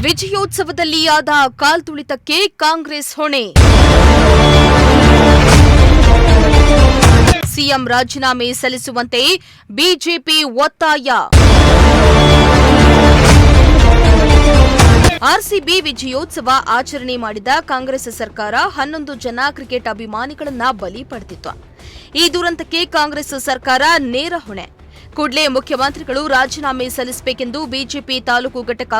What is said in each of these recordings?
ವಿಜಯೋತ್ಸವದಲ್ಲಿ ಆದ ಕಾಲ್ತುಳಿತಕ್ಕೆ ಕಾಂಗ್ರೆಸ್ ಹೊಣೆ. ಸಿಎಂ ರಾಜೀನಾಮೆ ಸಲ್ಲಿಸುವಂತೆ ಬಿಜೆಪಿ ಒತ್ತಾಯ. ಆರ್ಸಿಬಿ ವಿಜಯೋತ್ಸವ ಆಚರಣೆ ಮಾಡಿದ ಕಾಂಗ್ರೆಸ್ ಸರ್ಕಾರ 11 ಜನ ಕ್ರಿಕೆಟ್ ಅಭಿಮಾನಿಗಳನ್ನ ಬಲಿ ಪಡೆದಿತ್ತು. ಈ ದುರಂತಕ್ಕೆ ಕಾಂಗ್ರೆಸ್ ಸರ್ಕಾರ ನೇರ ಹೊಣೆ. ಕೂಡಲೇ ಮುಖ್ಯಮಂತ್ರಿಗಳು ರಾಜೀನಾಮೆ ಸಲ್ಲಿಸಬೇಕೆಂದು ಬಿಜೆಪಿ ತಾಲೂಕು ಘಟಕ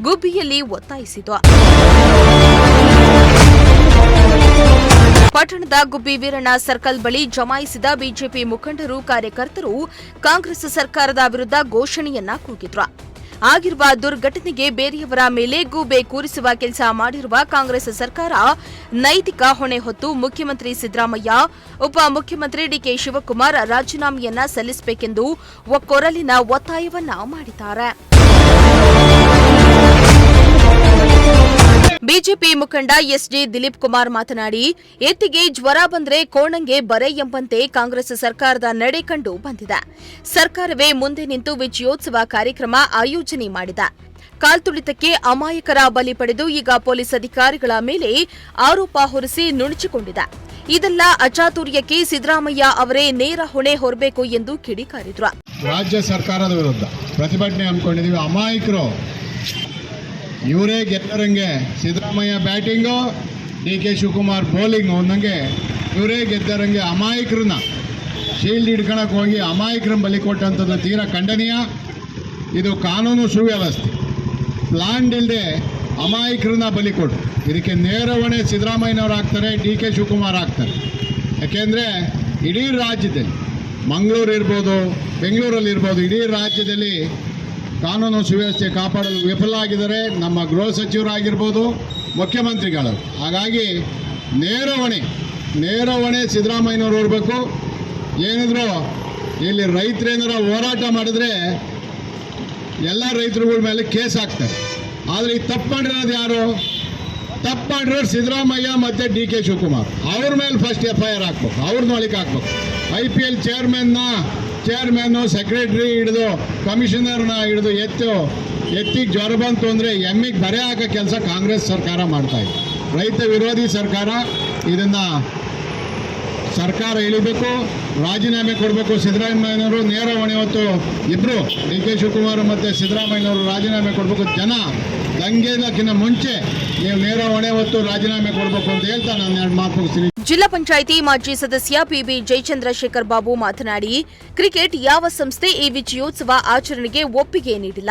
ಗುಬ್ಬಿಯಲ್ಲಿ ಒತ್ತಾಯಿಸಿತು. ಪಟ್ಟಣದ ಗುಬ್ಬಿ ವೀರಣ್ಣ ಸರ್ಕಲ್ ಬಳಿ ಜಮಾಯಿಸಿದ ಬಿಜೆಪಿ ಮುಖಂಡರು, ಕಾರ್ಯಕರ್ತರು ಕಾಂಗ್ರೆಸ್ ಸರ್ಕಾರದ ವಿರುದ್ಧ ಘೋಷಣೆಯನ್ನ ಕೂಗಿದ್ರು. ಆಗಿರುವ ದುರ್ಘಟನೆಗೆ ಬೇರೆಯವರ ಮೇಲೆ ಗೂಬೆ ಕೂರಿಸುವ ಕೆಲಸ ಮಾಡಿರುವ ಕಾಂಗ್ರೆಸ್ ಸರ್ಕಾರ ನೈತಿಕ ಹೊಣೆ ಹೊತ್ತು ಮುಖ್ಯಮಂತ್ರಿ ಸಿದ್ದರಾಮಯ್ಯ, ಉಪಮುಖ್ಯಮಂತ್ರಿ ಡಿಕೆ ಶಿವಕುಮಾರ್ ರಾಜೀನಾಮೆಯನ್ನ ಸಲ್ಲಿಸಬೇಕೆಂದು ಒಕ್ಕೊರಲಿನ ಒತ್ತಾಯವನ್ನ ಮಾಡಿದ್ದಾರೆ. ಬಿಜೆಪಿ ಮುಖಂಡ ಎಸ್ಜೆ ದಿಲೀಪ್ ಕುಮಾರ್ ಮಾತನಾಡಿ, ಎತ್ತಿಗೆ ಜ್ವರ ಬಂದ್ರೆ ಕೋಣಂಗೆ ಬರೆ ಎಂಬಂತೆ ಕಾಂಗ್ರೆಸ್ ಸರ್ಕಾರದ ನಡೆ ಕಂಡು ಬಂದಿದೆ. ಸರ್ಕಾರವೇ ಮುಂದೆ ನಿಂತು ವಿಜಯೋತ್ಸವ ಕಾರ್ಯಕ್ರಮ ಆಯೋಜನೆ ಮಾಡಿದೆ. ಕಾಲ್ತುಳಿತಕ್ಕೆ ಅಮಾಯಕರ ಬಲಿ ಪಡೆದು ಈಗ ಪೊಲೀಸ್ ಅಧಿಕಾರಿಗಳ ಮೇಲೆ ಆರೋಪ ಹೊರಿಸಿ ನುಣುಚಿಕೊಂಡಿದೆ. ಇದೆಲ್ಲ ಅಚಾತುರ್ಯಕ್ಕೆ ಸಿದ್ದರಾಮಯ್ಯ ಅವರೇ ನೇರ ಹೊಣೆ ಹೊರಬೇಕು ಎಂದು ಕಿಡಿಕಾರಿದ್ರು. ರಾಜ್ಯ ಸರ್ಕಾರದ ವಿರುದ್ಧ ಪ್ರತಿಭಟನೆ ಹಮ್ಮಿಕೊಂಡಿದ್ದೀವಿ. ಅಮಾಯಕರು ಇವರೇ ಗೆದ್ದರಂಗೆ, ಸಿದ್ದರಾಮಯ್ಯ ಬ್ಯಾಟಿಂಗು, ಡಿ ಕೆ ಶಿವಕುಮಾರ್ ಬೌಲಿಂಗು ಅನ್ನಂಗೆ ಇವರೇ ಗೆದ್ದರಂಗೆ ಅಮಾಯಕರನ್ನ ಶೀಲ್ಡ್ ಹಿಡ್ಕೊಳಕ್ಕೆ ಹೋಗಿ ಅಮಾಯಕರನ್ನ ಬಲಿ ಕೊಟ್ಟಂಥದ್ದು ತೀರಾ ಖಂಡನೀಯ. ಇದು ಕಾನೂನು ಸುವ್ಯವಸ್ಥೆ. ಪ್ಲಾನ್ ಇಲ್ಲದೆ ಅಮಾಯಕರನ್ನ ಬಲಿ ಕೊಟ್ಟು ಇದಕ್ಕೆ ನೇರ ಹೊಣೆ ಸಿದ್ದರಾಮಯ್ಯನವ್ರು ಆಗ್ತಾರೆ, ಡಿ ಕೆ ಶಿವಕುಮಾರ್ ಆಗ್ತಾರೆ. ಯಾಕೆಂದರೆ ಇಡೀ ರಾಜ್ಯದಲ್ಲಿ, ಮಂಗಳೂರು ಇರ್ಬೋದು, ಬೆಂಗಳೂರಲ್ಲಿರ್ಬೋದು, ಇಡೀ ರಾಜ್ಯದಲ್ಲಿ ಕಾನೂನು ಸುವ್ಯವಸ್ಥೆ ಕಾಪಾಡಲು ವಿಫಲ ಆಗಿದ್ದಾರೆ ನಮ್ಮ ಗೃಹ ಸಚಿವರಾಗಿರ್ಬೋದು, ಮುಖ್ಯಮಂತ್ರಿಗಳು. ಹಾಗಾಗಿ ನೇರ ಹೊಣೆ ಸಿದ್ದರಾಮಯ್ಯನವರು ಇರಬೇಕು. ಏನಿದ್ರು ಇಲ್ಲಿ ರೈತರೇನಾರ ಹೋರಾಟ ಮಾಡಿದ್ರೆ ಎಲ್ಲ ರೈತರುಗಳ ಮೇಲೆ ಕೇಸ್ ಹಾಕ್ತಾರೆ. ಆದರೆ ಈ ತಪ್ಪು ಮಾಡಿರೋದು ಯಾರು? ತಪ್ಪು ಮಾಡಿರೋರು ಸಿದ್ದರಾಮಯ್ಯ ಮತ್ತು ಡಿ ಕೆ ಶಿವಕುಮಾರ್. ಅವ್ರ ಮೇಲೆ ಫಸ್ಟ್ FIR ಹಾಕ್ಬೇಕು, ಅವ್ರನ್ನ ಒಳಗೆ ಹಾಕ್ಬೇಕು. IPL ಚೇರ್ಮನ್ನು ಸೆಕ್ರೆಟರಿ ಹಿಡಿದು ಕಮಿಷನರ್ನ ಹಿಡಿದು ಎತ್ತಿಗೆ ಜ್ವರ ಬಂತು ಅಂದರೆ ಎಮ್ಮಿಗೆ ಬರೆ ಹಾಕೋ ಕೆಲಸ ಕಾಂಗ್ರೆಸ್ ಸರ್ಕಾರ ಮಾಡ್ತಾ ಇದೆ. ರೈತ ವಿರೋಧಿ ಸರ್ಕಾರ. ಇದನ್ನು ಸರ್ಕಾರ ಇಳಿಬೇಕು, ರಾಜೀನಾಮೆ ಕೊಡಬೇಕು. ಸಿದ್ದರಾಮಯ್ಯನವರು ನೇರ ಹೊಣೆ ಹೊತ್ತು ಇಬ್ಬರು, ಡಿ ಕೆ ಶಿವಕುಮಾರ್ ಮತ್ತು ಸಿದ್ದರಾಮಯ್ಯನವರು ರಾಜೀನಾಮೆ ಕೊಡಬೇಕು. ಜನ ದಂಗೆದಕ್ಕಿಂತ ಮುಂಚೆ ನೀವು ನೇರ ಹೊಣೆ ಹೊತ್ತು ರಾಜೀನಾಮೆ ಕೊಡಬೇಕು ಅಂತ ಹೇಳ್ತಾ ನಾನು 2 ಮಾತು ಮುಗಿಸ್ತೀನಿ. ಜಿಲ್ಲಾ ಪಂಚಾಯಿತಿ ಮಾಜಿ ಸದಸ್ಯ ಪಿಬಿ ಜಯಚಂದ್ರಶೇಖರ್ ಬಾಬು ಮಾತನಾಡಿ, ಕ್ರಿಕೆಟ್ ಯಾವ ಸಂಸ್ಥೆ ಈ ವಿಜಯೋತ್ಸವ ಆಚರಣೆಗೆ ಒಪ್ಪಿಗೆ ನೀಡಿಲ್ಲ.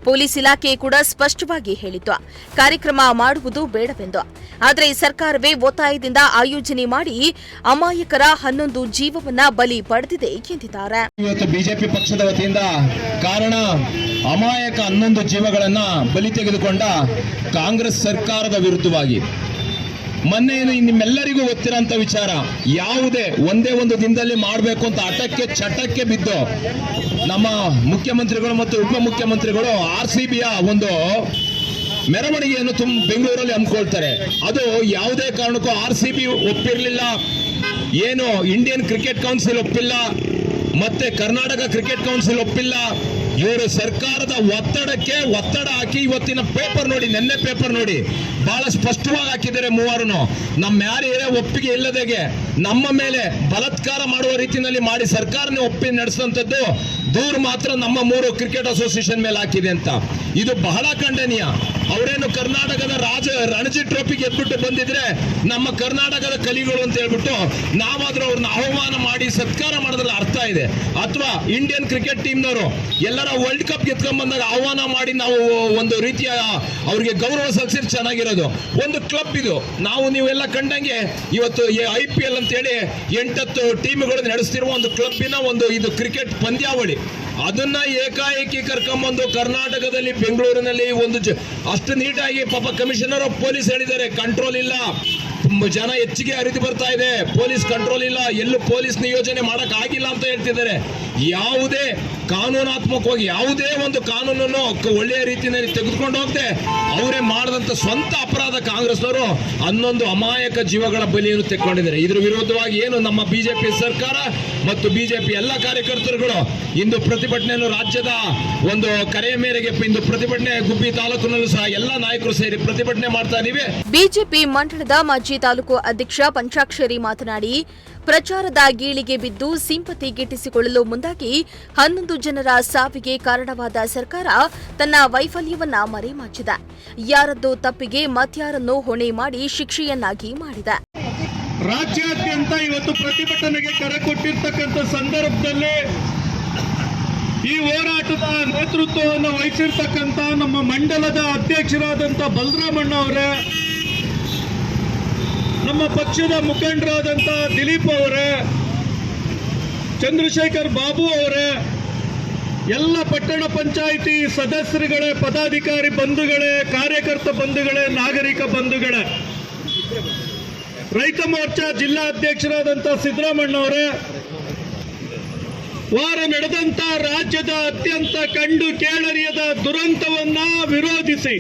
ಪೊಲೀಸ್ ಇಲಾಖೆ ಕೂಡ ಸ್ಪಷ್ಟವಾಗಿ ಹೇಳಿತ್ತು, ಕಾರ್ಯಕ್ರಮ ಮಾಡುವುದು ಬೇಡವೆಂದು. ಆದರೆ ಸರ್ಕಾರವೇ ಒತ್ತಾಯದಿಂದ ಆಯೋಜನೆ ಮಾಡಿ ಅಮಾಯಕರ 11 ಜೀವವನ್ನ ಬಲಿ ಪಡೆದಿದೆ ಎಂದಿದ್ದಾರೆ. ಇವತ್ತು ಬಿಜೆಪಿ ಪಕ್ಷದ ವತಿಯಿಂದ ಕಾರಣ ಅಮಾಯಕ 11 ಜೀವಗಳನ್ನ ಬಲಿ ತೆಗೆದುಕೊಂಡ ಕಾಂಗ್ರೆಸ್ ಸರ್ಕಾರದ ವಿರುದ್ಧವಾಗಿ ಮೊನ್ನೆ ನಿಮ್ಮೆಲ್ಲರಿಗೂ ಗೊತ್ತಿರೋಂಥ ವಿಚಾರ. ಒಂದೇ ಒಂದು ದಿನದಲ್ಲಿ ಮಾಡಬೇಕು ಅಂತ ಚಟಕ್ಕೆ ಬಿದ್ದು ನಮ್ಮ ಮುಖ್ಯಮಂತ್ರಿಗಳು ಮತ್ತು ಉಪಮುಖ್ಯಮಂತ್ರಿಗಳು RCBಯ ಒಂದು ಮೆರವಣಿಗೆಯನ್ನು ಬೆಂಗಳೂರಲ್ಲಿ ಹಮ್ಮಿಕೊಳ್ತಾರೆ. ಅದು ಯಾವುದೇ ಕಾರಣಕ್ಕೂ RCB ಒಪ್ಪಿರಲಿಲ್ಲ, ಏನು ಇಂಡಿಯನ್ ಕ್ರಿಕೆಟ್ ಕೌನ್ಸಿಲ್ ಒಪ್ಪಿಲ್ಲ, ಮತ್ತೆ ಕರ್ನಾಟಕ ಕ್ರಿಕೆಟ್ ಕೌನ್ಸಿಲ್ ಒಪ್ಪಿಲ್ಲ. ಇವರು ಸರ್ಕಾರದ ಒತ್ತಡ ಹಾಕಿ ಇವತ್ತಿನ ಪೇಪರ್ ನೋಡಿ, ನೆನ್ನೆ ಪೇಪರ್ ನೋಡಿ, ಬಹಳ ಸ್ಪಷ್ಟವಾಗಿ ಹಾಕಿದ್ದಾರೆ. 3 ನಮ್ಮ ಯಾರೇ ಒಪ್ಪಿಗೆ ಇಲ್ಲದೆಗೆ ನಮ್ಮ ಮೇಲೆ ಬಲಾತ್ಕಾರ ಮಾಡುವ ರೀತಿಯಲ್ಲಿ ಮಾಡಿ ಸರ್ಕಾರನೇ ಒಪ್ಪಿ ನಡೆಸಿದಂಥದ್ದು ದೂರು ಮಾತ್ರ ನಮ್ಮ 3 ಕ್ರಿಕೆಟ್ ಅಸೋಸಿಯೇಷನ್ ಮೇಲೆ ಹಾಕಿದೆ ಅಂತ. ಇದು ಬಹಳ ಖಂಡನೀಯ. ಅವರೇನು ಕರ್ನಾಟಕದ ರಣಜಿ ಟ್ರೋಫಿ ಗೆದ್ಬಿಟ್ಟು ಬಂದಿದ್ರೆ ನಮ್ಮ ಕರ್ನಾಟಕದ ಕಲಿಗಳು ಅಂತ ಹೇಳ್ಬಿಟ್ಟು ನಾವಾದ್ರೂ ಅವ್ರನ್ನ ಆಹ್ವಾನ ಮಾಡಿ ಸತ್ಕಾರ ಮಾಡೋದ್ರಲ್ಲಿ ಅರ್ಥ ಇದೆ. ಅಥವಾ ಇಂಡಿಯನ್ ಕ್ರಿಕೆಟ್ ಟೀಮ್ನವರು ಎಲ್ಲರ ವರ್ಲ್ಡ್ ಕಪ್ ಗೆದ್ಕೊಂಡ್ ಬಂದಾಗ ಆಹ್ವಾನ ಮಾಡಿ ನಾವು ಒಂದು ರೀತಿಯ ಅವ್ರಿಗೆ ಗೌರವ ಸಲ್ಲಿಸಿದ್ರೆ ಚೆನ್ನಾಗಿರೋದು. ಒಂದು ಕ್ಲಬ್ ಇದು, ನೀವೆಲ್ಲ ಕಂಡಂಗೆ ಇವತ್ತು IPL ಅಂತ ಹೇಳಿ 8 ಟೀಮ್ಗಳು ನಡೆಸ್ತಿರುವ ಒಂದು ಕ್ಲಬ್ಬಿನ ಇದು ಕ್ರಿಕೆಟ್ ಪಂದ್ಯಾವಳಿ. ಅದನ್ನ ಏಕಾಏಕಿ ಕರ್ಕೊಂಬಂದು ಕರ್ನಾಟಕದಲ್ಲಿ ಬೆಂಗಳೂರಿನಲ್ಲಿ ಅಷ್ಟು ನೀಟಾಗಿ ಪಾಪ ಕಮಿಷನರ್ ಆಫ್ ಪೊಲೀಸ್ ಹೇಳಿದ್ದಾರೆ, ಕಂಟ್ರೋಲ್ ಇಲ್ಲ, ಜನ ಹೆಚ್ಚಿಗೆ ಹರಿದು ಬರ್ತಾ ಇದೆ, ಪೊಲೀಸ್ ಕಂಟ್ರೋಲ್ ಇಲ್ಲ, ಎಲ್ಲೂ ಪೊಲೀಸ್ ನಿಯೋಜನೆ ಮಾಡಕ್ ಆಗಿಲ್ಲ ಅಂತ ಹೇಳ್ತಿದ್ದಾರೆ. ಯಾವುದೇ ಕಾನೂನಾತ್ಮಕವಾಗಿ ಯಾವುದೇ ಒಂದು ಕಾನೂನನ್ನು ಒಳ್ಳೆಯ ರೀತಿಯಲ್ಲಿ ತೆಗೆದುಕೊಂಡು ಹೋಗದೆ ಅವರೇ ಮಾಡಿದಂತ ಸ್ವಂತ ಅಪರಾಧ ಕಾಂಗ್ರೆಸ್ನವರು 11 ಅಮಾಯಕ ಜೀವಗಳ ಬಲಿಯನ್ನು ತೆಕ್ಕೊಂಡಿದ್ದಾರೆ. ಇದರ ವಿರುದ್ಧವಾಗಿ ಏನು ನಮ್ಮ ಬಿಜೆಪಿ ಸರ್ಕಾರ ಮತ್ತು ಬಿಜೆಪಿ ಎಲ್ಲ ಕಾರ್ಯಕರ್ತರುಗಳು ಇಂದು ಪ್ರತಿಭಟನೆಯನ್ನು ರಾಜ್ಯದ ಒಂದು ಕರೆಯ ಮೇರೆಗೆ ಇಂದು ಪ್ರತಿಭಟನೆ ಗುಬ್ಬಿ ತಾಲೂಕಿನಲ್ಲೂ ಸಹ ಎಲ್ಲ ನಾಯಕರು ಸೇರಿ ಪ್ರತಿಭಟನೆ ಮಾಡ್ತಾ ಇದ್ದೀವಿ. ಬಿಜೆಪಿ ಮಂಡಳದ ಮಾಜಿ ತಾಲೂಕು ಅಧ್ಯಕ್ಷ ಪಂಚಾಕ್ಷರಿ ಮಾತನಾಡಿ, ಪ್ರಚಾರದ ಗೀಳಿಗೆ ಬಿದ್ದು ಸಿಂಪತಿ ಗಿಟ್ಟಿಸಿಕೊಳ್ಳಲು ಮುಂದಾಗಿ 11 ಜನರ ಸಾವಿಗೆ ಕಾರಣವಾದ ಸರ್ಕಾರ ತನ್ನ ವೈಫಲ್ಯವನ್ನ ಮರೆಮಾಚಿದೆ. ಯಾರದ್ದೋ ತಪ್ಪಿಗೆ ಮತ್ಯಾರನ್ನೋ ಹೊಣೆ ಮಾಡಿ ಶಿಕ್ಷೆಯನ್ನಾಗಿ ಮಾಡಿದೆ. ರಾಜ್ಯಾದ್ಯಂತ ಇವತ್ತು ಪ್ರತಿಭಟನೆಗೆ ಕರೆ ಕೊಟ್ಟಿರ್ತಕ್ಕಂಥ ಸಂದರ್ಭದಲ್ಲಿ ಈ ಹೋರಾಟದ ನೇತೃತ್ವವನ್ನು ವಹಿಸಿರ್ತಕ್ಕಂಥ ನಮ್ಮ ಮಂಡಲದ ಅಧ್ಯಕ್ಷರಾದಂಥ ಬಲರಾಮಣ್ಣ ಅವರೇ, ನಮ್ಮ ಪಕ್ಷದ ಮುಖಂಡರಾದಂಥ ದಿಲೀಪ್ ಅವರೇ, ಚಂದ್ರಶೇಖರ್ ಬಾಬು ಅವರೇ, ಎಲ್ಲ ಪಟ್ಟಣ ಪಂಚಾಯಿತಿ ಸದಸ್ಯರುಗಳೇ, ಪದಾಧಿಕಾರಿ ಬಂಧುಗಳೇ, ಕಾರ್ಯಕರ್ತ ಬಂಧುಗಳೇ, ನಾಗರಿಕ ಬಂಧುಗಳೇ, ರೈತ ಮೋರ್ಚಾ ಜಿಲ್ಲಾ ಅಧ್ಯಕ್ಷರಾದಂಥ ಸಿದ್ದರಾಮಣ್ಣ ಅವರೇ, ವಾರ ನಡೆದಂತ ರಾಜ್ಯದ ಅತ್ಯಂತ ಕಂಡು ಕೇಳರಿಯದ ದುರಂತವನ್ನ ವಿರೋಧಿಸಿ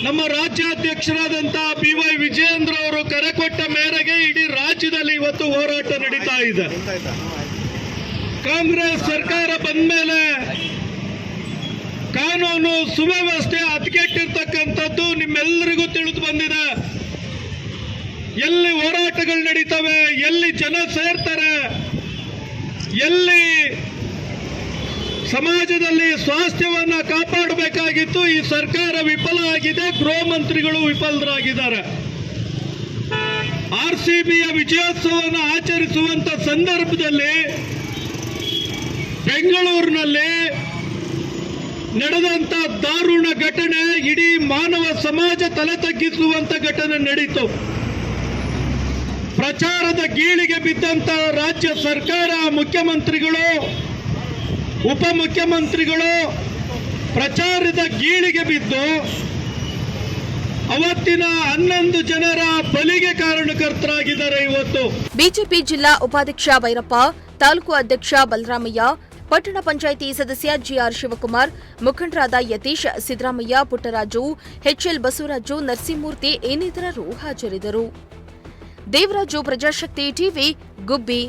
ನಮ್ಮ ರಾಜ್ಯಾಧ್ಯಕ್ಷರಾದಂಥ BY ವಿಜಯೇಂದ್ರ ಅವರು ಕರೆ ಕೊಟ್ಟ ಮೇರೆಗೆ ಇಡೀ ರಾಜ್ಯದಲ್ಲಿ ಇವತ್ತು ಹೋರಾಟ ನಡೀತಾ ಇದೆ. ಕಾಂಗ್ರೆಸ್ ಸರ್ಕಾರ ಬಂದ ಮೇಲೆ ಕಾನೂನು ಸುವ್ಯವಸ್ಥೆ ಹದಗೆಟ್ಟಿರ್ತಕ್ಕಂಥದ್ದು ನಿಮ್ಮೆಲ್ಲರಿಗೂ ತಿಳಿದು ಬಂದಿದೆ. ಎಲ್ಲಿ ಹೋರಾಟಗಳು ನಡೀತವೆ, ಎಲ್ಲಿ ಜನ ಸೇರ್ತಾರೆ, ಎಲ್ಲಿ ಸಮಾಜದಲ್ಲಿ ಸ್ವಾಸ್ಥ್ಯವನ್ನ ಕಾಪಾಡಬೇಕಾಗಿತ್ತು, ಈ ಸರ್ಕಾರ ವಿಫಲ ಆಗಿದೆ. ಗೃಹ ಮಂತ್ರಿಗಳು ವಿಫಲರಾಗಿದ್ದಾರೆ. RCBಯ ವಿಜಯೋತ್ಸವವನ್ನು ಆಚರಿಸುವಂತ ಸಂದರ್ಭದಲ್ಲಿ ಬೆಂಗಳೂರಿನಲ್ಲಿ ನಡೆದಂತ ದಾರುಣ ಘಟನೆ ಇಡೀ ಮಾನವ ಸಮಾಜ ತಲೆ ತಗ್ಗಿಸುವಂತ ಘಟನೆ ನಡೀತು. ಪ್ರಚಾರದ ಗೀಳಿಗೆ ಬಿದ್ದಂತ ರಾಜ್ಯ ಸರ್ಕಾರ, ಮುಖ್ಯಮಂತ್ರಿಗಳು, ಉಪಮುಖ್ಯಮಂತ್ರಿಗಳು ಪ್ರಚಾರದ ಗೀಳಿಗೆ ಬಿದ್ದು ಅವತ್ತಿನ 11 ಜನರ ಬಲಿಗೆ ಕಾರಣಕರ್ತರಾಗಿದ್ದಾರೆ. ಇವತ್ತು ಬಿಜೆಪಿ ಜಿಲ್ಲಾ ಉಪಾಧ್ಯಕ್ಷ ಭೈರಪ್ಪ, ತಾಲೂಕು ಅಧ್ಯಕ್ಷ ಬಲರಾಮಯ್ಯ, ಪಟ್ಟಣ ಪಂಚಾಯಿತಿ ಸದಸ್ಯ GR ಶಿವಕುಮಾರ್, ಮುಖಂಡರಾದ ಯತೀಶ್, ಸಿದ್ದರಾಮಯ್ಯ, ಪುಟ್ಟರಾಜು, HL ಬಸವರಾಜು, ನರಸಿಂಹಮೂರ್ತಿ ಇನ್ನಿತರರು ಹಾಜರಿದ್ದರು. ದೇವರಾಜು, ಪ್ರಜಾಶಕ್ತಿ ಟಿವಿ, ಗುಬ್ಬಿ.